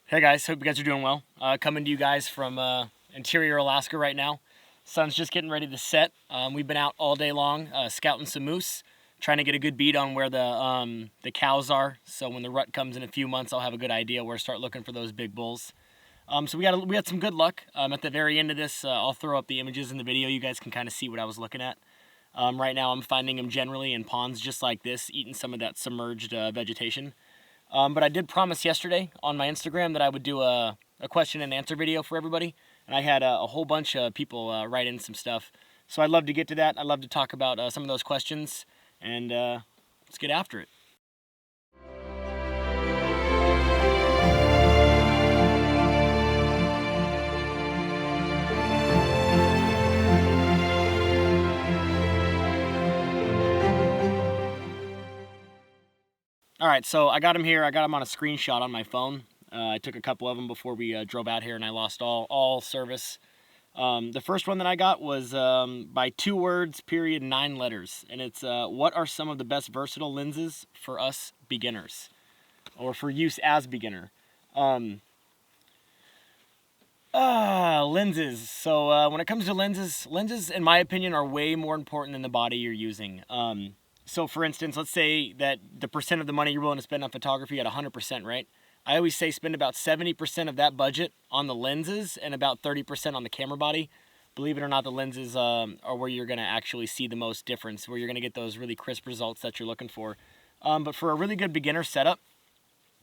Hey guys, hope you guys are doing well. Coming to you guys from interior Alaska right now. Sun's just getting ready to set. We've been out all day long scouting some moose, trying to get a good beat on where the cows are. So when the rut comes in a few months, I'll have a good idea where to start looking for those big bulls. So we had some good luck. At the very end of this, I'll throw up the images in the video. You guys can kind of see what I was looking at. Right now, I'm finding them generally in ponds just like this, eating some of that submerged vegetation. But I did promise yesterday on my Instagram that I would do a question and answer video for everybody. And I had a whole bunch of people write in some stuff. So I'd love to get to that. I'd love to talk about some of those questions. And let's get after it. All right, so I got him here. I got him on a screenshot on my phone. I took a couple of them before we drove out here, and I lost all service. The first one that I got was by 2 words, period, 9 letters. And it's, what are some of the best versatile lenses for us beginners? Or for use as beginner? Lenses. So when it comes to lenses, in my opinion, are way more important than the body you're using. So for instance, let's say that the percent of the money you're willing to spend on photography at 100%, right? I always say spend about 70% of that budget on the lenses and about 30% on the camera body. Believe it or not, the lenses are where you're going to actually see the most difference, where you're going to get those really crisp results that you're looking for. But for a really good beginner setup,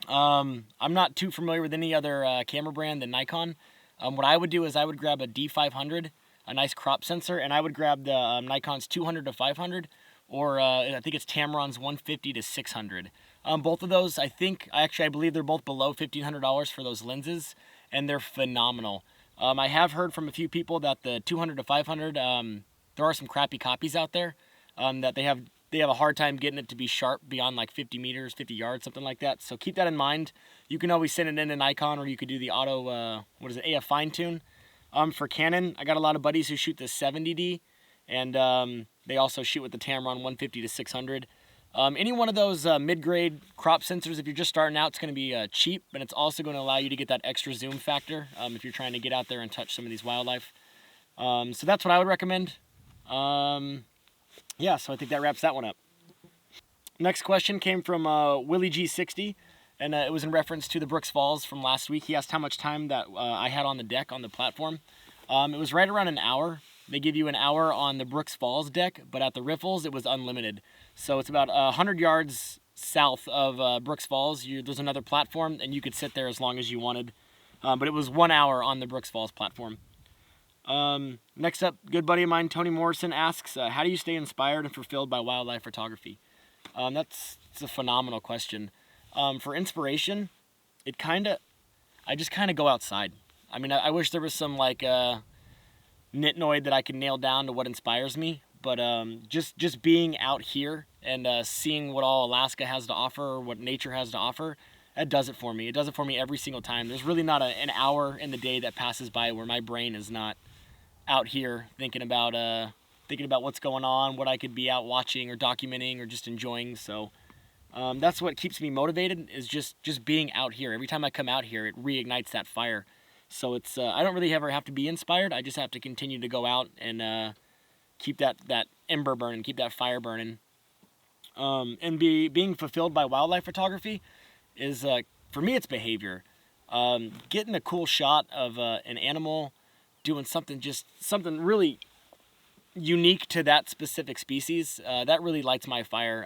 I'm not too familiar with any other camera brand than Nikon. What I would do is I would grab a D500, a nice crop sensor, and I would grab the Nikon's 200 to 500, or I think it's Tamron's 150 to 600. Both of those, I believe they're both below $1,500 for those lenses, and they're phenomenal. I have heard from a few people that the 200 to 500, there are some crappy copies out there, that they have a hard time getting it to be sharp beyond like 50 meters, 50 yards, something like that. So keep that in mind. You can always send it in to Nikon, or you could do the auto, AF fine tune. For Canon, I got a lot of buddies who shoot the 70D, and they also shoot with the Tamron 150 to 600. Any one of those mid-grade crop sensors, if you're just starting out, it's going to be cheap, but it's also going to allow you to get that extra zoom factor if you're trying to get out there and touch some of these wildlife. So that's what I would recommend. Yeah, so I think that wraps that one up. Next question came from Willie G60, and it was in reference to the Brooks Falls from last week. He asked how much time that I had on the deck on the platform. It was right around an hour. They give you an hour on the Brooks Falls deck, but at the Riffles, it was unlimited. So it's about 100 yards south of Brooks Falls. There's another platform, and you could sit there as long as you wanted. But it was 1 hour on the Brooks Falls platform. Next up, good buddy of mine, Tony Morrison, asks, how do you stay inspired and fulfilled by wildlife photography? That's a phenomenal question. For inspiration, I just kind of go outside. I mean, I wish there was some like nitnoid that I could nail down to what inspires me, but just being out here and seeing what all Alaska has to offer, or what nature has to offer, that does it for me. It does it for me every single time. There's really not an hour in the day that passes by where my brain is not out here thinking about what's going on, what I could be out watching or documenting or just enjoying. So that's what keeps me motivated, is just being out here. Every time I come out here, it reignites that fire. So it's I don't really ever have to be inspired. I just have to continue to go out and keep that ember burning, keep that fire burning. And being fulfilled by wildlife photography is, for me, it's behavior. Getting a cool shot of an animal doing something really unique to that specific species, that really lights my fire.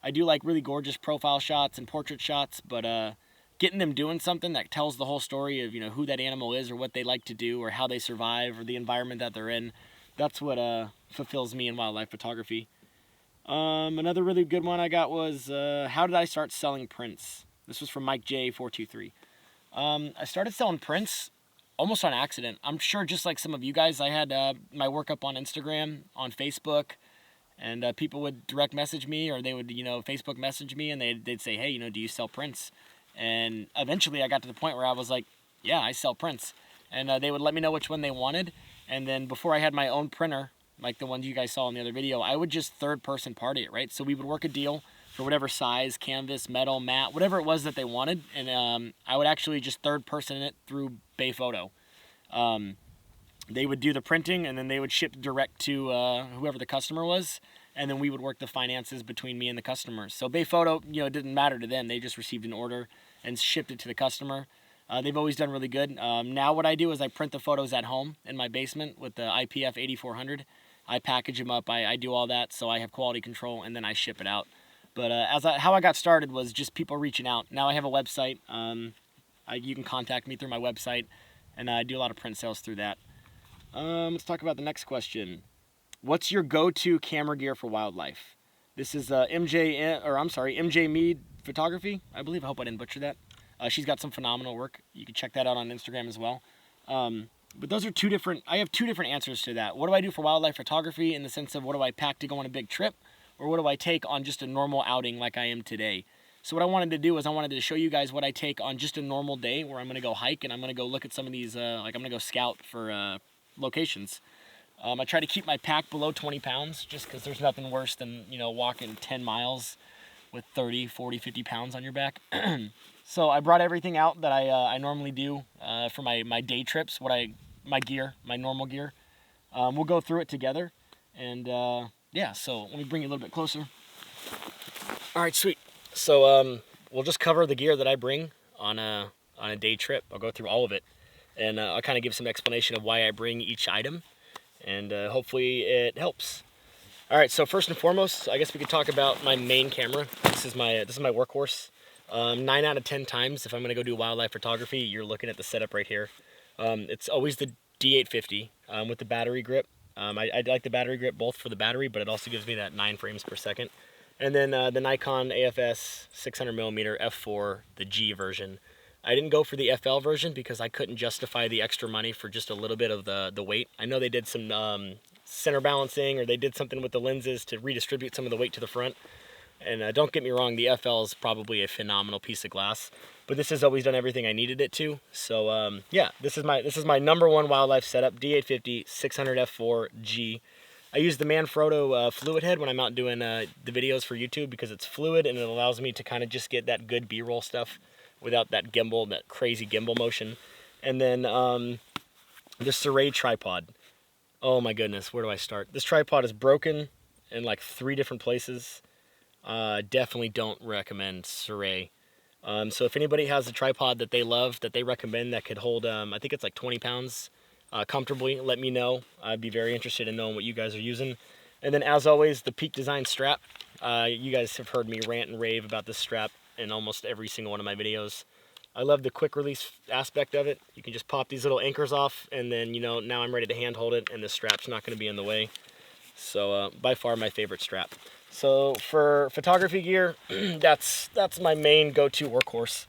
I do like really gorgeous profile shots and portrait shots, but getting them doing something that tells the whole story of, who that animal is, or what they like to do, or how they survive, or the environment that they're in, that's what fulfills me in wildlife photography. Another really good one I got was, how did I start selling prints? This was from Mike J423. I started selling prints almost on accident. I'm sure just like some of you guys, I had my work up on Instagram, on Facebook, and people would direct message me, or they would, Facebook message me, and they'd say, hey, do you sell prints? And eventually I got to the point where I was like, yeah, I sell prints. And they would let me know which one they wanted. And then before I had my own printer, like the one you guys saw in the other video, I would just third-person party it, right? So we would work a deal for whatever size, canvas, metal, matte, whatever it was that they wanted. And I would actually just third person it through Bay Photo. They would do the printing, and then they would ship direct to whoever the customer was, and then we would work the finances between me and the customers. So Bay Photo, you know, it didn't matter to them. They just received an order and shipped it to the customer. They've always done really good. Now what I do is I print the photos at home in my basement with the IPF 8400. I package them up, I do all that, so I have quality control, and then I ship it out. But how I got started was just people reaching out. Now I have a website. You can contact me through my website, and I do a lot of print sales through that. Let's talk about the next question. What's your go-to camera gear for wildlife? This is MJ Mead Photography, I believe. I hope I didn't butcher that. She's got some phenomenal work. You can check that out on Instagram as well. But those are I have two different answers to that. What do I do for wildlife photography in the sense of what do I pack to go on a big trip? Or what do I take on just a normal outing like I am today? So what I wanted to do is I wanted to show you guys what I take on just a normal day where I'm going to go hike and I'm going to go look at some of these, like I'm going to go scout for locations. I try to keep my pack below 20 pounds just because there's nothing worse than, you know, walking 10 miles with 30, 40, 50 pounds on your back. So I brought everything out that I normally do for my day trips, my gear, my normal gear. We'll go through it together. And yeah, so let me bring you a little bit closer. All right, sweet. So we'll just cover the gear that I bring on a day trip. I'll go through all of it. And I'll kind of give some explanation of why I bring each item. And hopefully it helps. All right, so first and foremost, I guess we could talk about my main camera. This is my workhorse. 9 out of 10 times, if I'm gonna go do wildlife photography, you're looking at the setup right here. It's always the D850 with the battery grip. I like the battery grip both for the battery, but it also gives me that 9 frames per second. And then the Nikon AFS 600mm f4, the G version. I didn't go for the FL version because I couldn't justify the extra money for just a little bit of the weight. I know they did some center balancing, or they did something with the lenses to redistribute some of the weight to the front. And don't get me wrong, the FL is probably a phenomenal piece of glass, but this has always done everything I needed it to. So yeah, this is my number one wildlife setup, D850 600 f4 G. I use the Manfrotto fluid head when I'm out doing the videos for YouTube because it's fluid and it allows me to kind of just get that good B-roll stuff without that gimbal, that crazy gimbal motion. And then the Serray tripod. Oh my goodness, where do I start? This tripod is broken in like 3 different places. Definitely don't recommend Serray. So if anybody has a tripod that they love, that they recommend, that could hold, I think it's like 20 pounds comfortably, let me know. I'd be very interested in knowing what you guys are using. And then as always, the PeakDesign strap. You guys have heard me rant and rave about this strap in almost every single one of my videos. I love the quick release aspect of it. You can just pop these little anchors off, and then, you know, now I'm ready to hand hold it, and the strap's not going to be in the way. So by far my favorite strap. So for photography gear, that's my main go-to workhorse.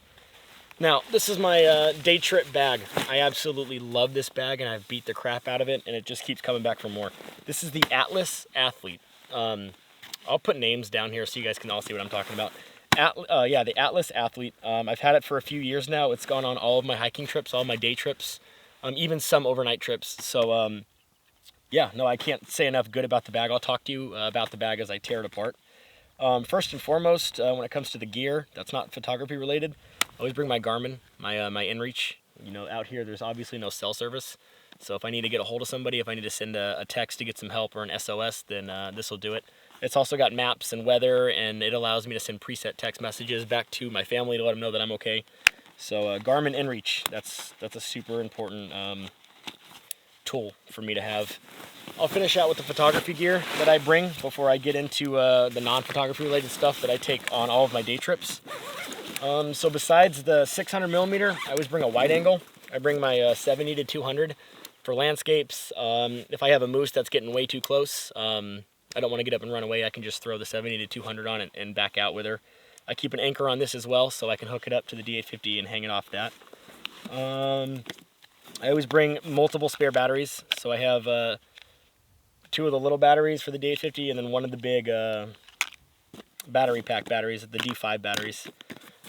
Now, this is my day trip bag. I absolutely love this bag, and I've beat the crap out of it, and it just keeps coming back for more. This is the Atlas Athlete. I'll put names down here so you guys can all see what I'm talking about. Yeah, the Atlas Athlete. I've had it for a few years now. It's gone on all of my hiking trips, all my day trips, even some overnight trips. So yeah, no, I can't say enough good about the bag. I'll talk to you about the bag as I tear it apart. First and foremost, when it comes to the gear that's not photography related, I always bring my Garmin, my InReach. You know, out here there's obviously no cell service. So if I need to get a hold of somebody, if I need to send a text to get some help or an SOS, then this will do it. It's also got maps and weather, and it allows me to send preset text messages back to my family to let them know that I'm okay. So Garmin InReach, that's a super important tool for me to have. I'll finish out with the photography gear that I bring before I get into the non-photography related stuff that I take on all of my day trips. So besides the 600mm, I always bring a wide angle. I bring my 70 to 200 for landscapes. If I have a moose that's getting way too close, I don't want to get up and run away, I can just throw the 70 to 200 on it and back out with her. I keep an anchor on this as well, so I can hook it up to the D850 and hang it off that. I always bring multiple spare batteries, so I have 2 of the little batteries for the D850 and then 1 of the big battery pack batteries, the D5 batteries.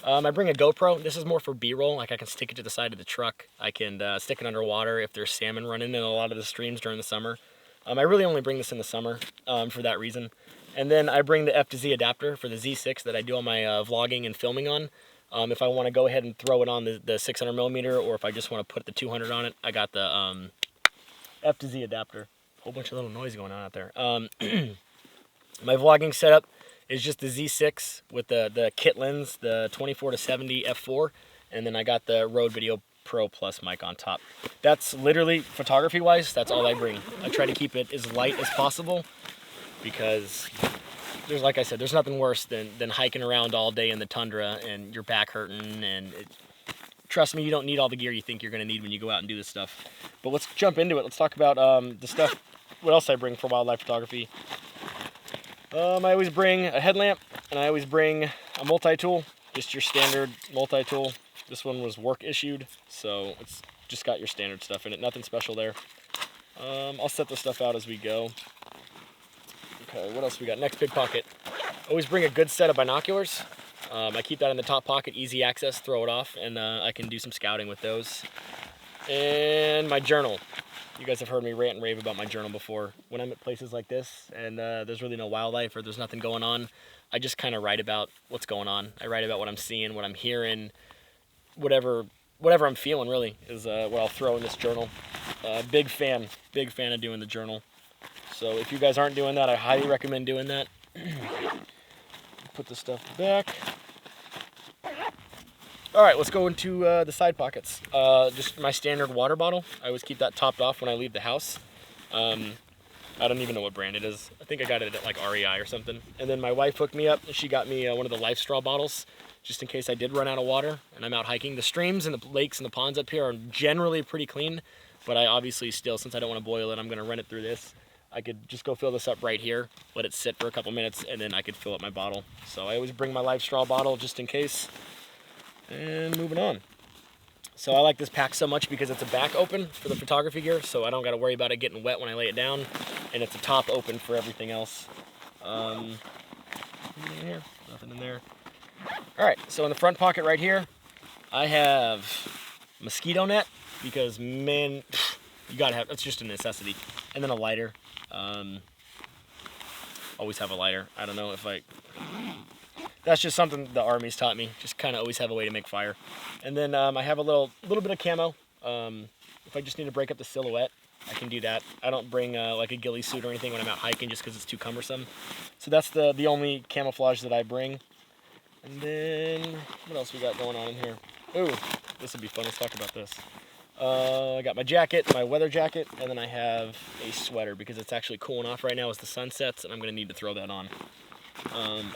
I bring a GoPro. This is more for B-roll. Like I can stick it to the side of the truck. I can stick it underwater if there's salmon running in a lot of the streams during the summer. I really only bring this in the summer for that reason. And then I bring the F to Z adapter for the Z6 that I do all my vlogging and filming on. If I want to go ahead and throw it on the 600mm, or if I just want to put the 200 on it, I got the F to Z adapter. Whole bunch of little noise going on out there. My vlogging setup is just the Z6 with the kit lens, the 24-70 f4, and then I got the Rode Video Pro Plus mic on top. That's literally, photography-wise, that's all I bring. I try to keep it as light as possible because there's, like I said, there's nothing worse than hiking around all day in the tundra and your back hurting, and trust me, you don't need all the gear you think you're going to need when you go out and do this stuff. But let's jump into it. Let's talk about the stuff, what else I bring for wildlife photography. I always bring a headlamp, and I always bring a multi-tool, just your standard multi-tool. This one was work issued, so it's just got your standard stuff in it, nothing special there. I'll set the stuff out as we go. Okay, what else we got? Next big pocket. Always bring a good set of binoculars. I keep that in the top pocket, easy access, throw it off, and I can do some scouting with those. And my journal. You guys have heard me rant and rave about my journal before. When I'm at places like this and there's really no wildlife or there's nothing going on, I just kind of write about what's going on. I write about what I'm seeing, what I'm hearing, whatever I'm feeling really is what I'll throw in this journal. Big fan of doing the journal. So if you guys aren't doing that, I highly recommend doing that. Put this stuff back. All right, let's go into the side pockets. Just my standard water bottle. I always keep that topped off when I leave the house. I don't even know what brand it is. I think I got it at like REI or something. And then my wife hooked me up. She got me one of the Life Straw bottles, just in case I did run out of water and I'm out hiking. The streams and the lakes and the ponds up here are generally pretty clean, but I obviously still, since I don't want to boil it, I'm gonna run it through this. I could just go fill this up right here, let it sit for a couple minutes, and then I could fill up my bottle. So I always bring my Life Straw bottle just in case. And moving on. So I like this pack so much because it's a back open for the photography gear, so I don't got to worry about it getting wet when I lay it down, and it's a top open for everything else. Anything in here? Nothing in there. All right, so in the front pocket right here, I have mosquito net because, man, you gotta have, it's just a necessity. And then a lighter. Always have a lighter. I don't know if that's just something the Army's taught me. Just kind of always have a way to make fire. And then I have a little bit of camo. If I just need to break up the silhouette, I can do that. I don't bring like a ghillie suit or anything when I'm out hiking just because it's too cumbersome. So that's the only camouflage that I bring. And then what else we got going on in here? Ooh, this would be fun. Let's talk about this. I got my jacket, my weather jacket, and then I have a sweater because it's actually cooling off right now as the sun sets, and I'm going to need to throw that on.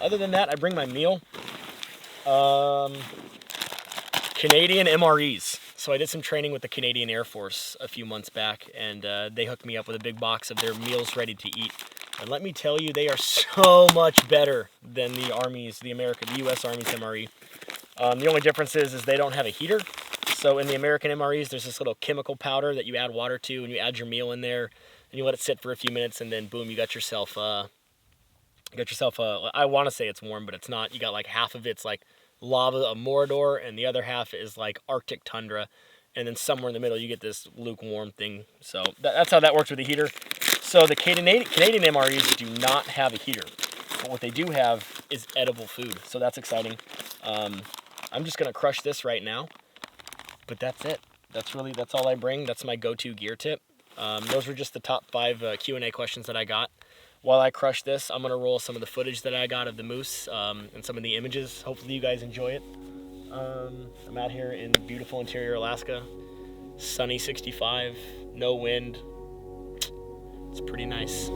Other than that, I bring my meal. Canadian MREs. So I did some training with the Canadian Air Force a few months back, and they hooked me up with a big box of their meals ready to eat. And let me tell you, they are so much better than the Army's, the U.S. Army's MRE. The only difference is they don't have a heater. So in the American MREs, there's this little chemical powder that you add water to, and you add your meal in there, and you let it sit for a few minutes, and then boom, you got yourself I want to say it's warm, but it's not. You got like half of it's like lava of Mordor, and the other half is like Arctic tundra, and then somewhere in the middle you get this lukewarm thing. So that's how that works with the heater. So the Canadian MREs do not have a heater, but what they do have is edible food, so that's exciting. I'm just gonna crush this right now, but that's it. That's all I bring. That's my go-to gear tip. Those were just the top 5 Q&A questions that I got. While I crush this, I'm gonna roll some of the footage that I got of the moose and some of the images. Hopefully you guys enjoy it. I'm out here in beautiful interior Alaska. Sunny 65, no wind. It's pretty nice.